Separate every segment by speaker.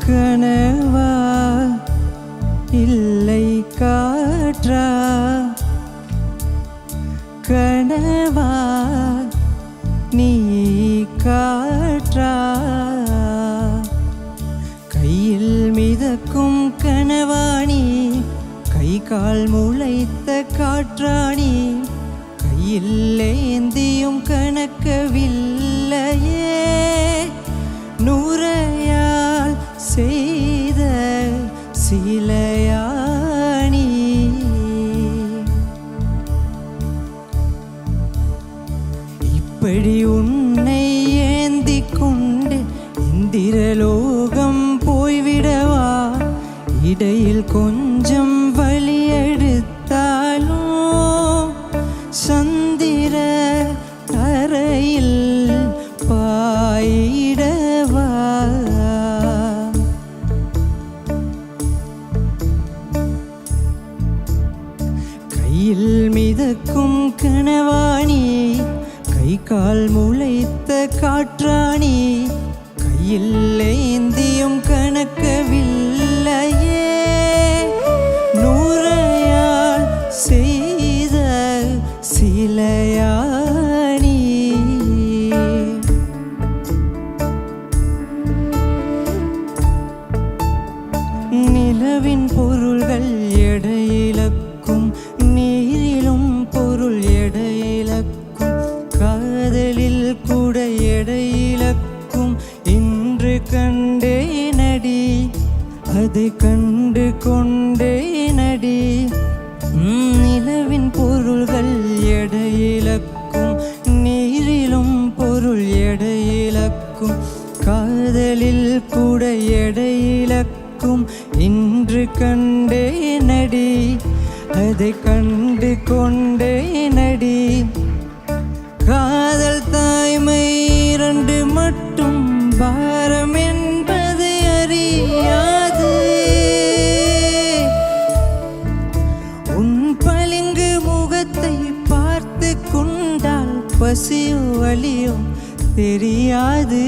Speaker 1: கனவா இல்லை காற்றா கனவா நீ காற்றா கையில் மிதக்கும் கனவாணி கை கால் முளைத்த காற்றாணி கையில் ஏந்தியும் கணக்கவில்லையே நூறையால் செய்த சிலையாணி இப்படி உன்னை ஏந்தி கொண்டு இந்திரலோகம் போய்விடவா இடையில் கொஞ்சம் வழி எடுத்தாலும் சந்திர தரையில் பாயிடவா கையில் மிதக்கும் கனவாணி கை கால் முளைத்த காற்றாணி கையில் ஏந்தியும் கணக்கவில்லையே நூறையால் செய்த சிலையாணி நிலவின் பொருள்கள் எடையிலக்கும் நீரிலும் பொருள் எடையிலக்கும் காதலில் கூட எடையிலக்கும் இன்று கண்டே நடி அதை கண்டு கொண்டே நடி நிலவின் பொருள்கள் எடையிலக்கும் நீரிலும் பொருள் எடையிலக்கும் காதலில் கூட எடையிலக்கும் இன்று கண்டே நடி அதை கண்டு கொண்டே நடி காதல் தாய்மை இரண்டு மட்டும் பாரம் என்பது அறியாது உன் பளிங்கு முகத்தை பார்த்து கொண்டால் பசியோ வலியோ தெரியாது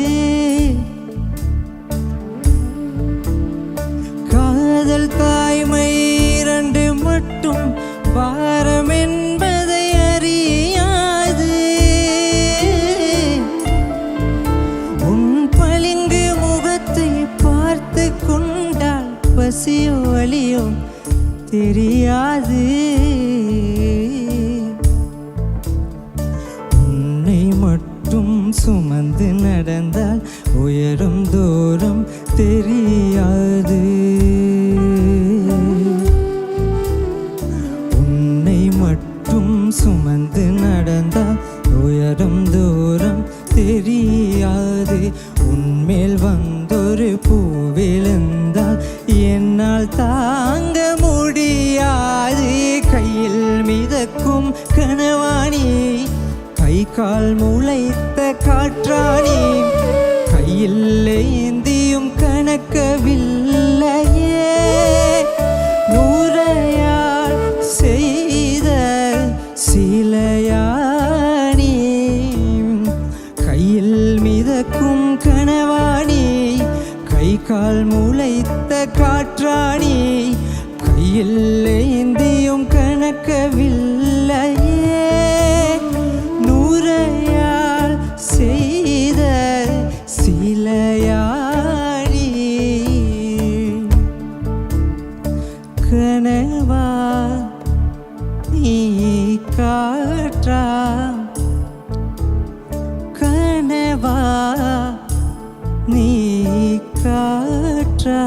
Speaker 1: காதல் தாய்மை இரண்டு மட்டும் பாரம் என்பதை அறியாது உன் பளிங்கு முகத்தை பார்த்து கொண்டால் பசியோ வலியோ தெரியாது உன்னை மட்டும் சுமந்து நடந்தால் உயரும் தூரம் தெரியாது உன்னை மட்டும் சுமந்து நடந்தால் உயரும் தூரம் தெரியாது உன்மேல் வந்தொரு பூ விழுந்தால் என்னால் தாங்க முடியாது கையில் மிதக்கும் கனவாணி கை கால் முளைத்த காற்றாணி கையில் ஏந்தியும் கணக்கவில்லையே நூறையால் செய்த சிலையாணி கையில் மிதக்கும் கனவாணி கை கால் முளைத்த காற்றாணி கையில் ஏந்தியும் கணக்கவில்லையே நூறையால் செய்த சிலையாணி கனவா நீ காற்றா கனவா நீ காற்றா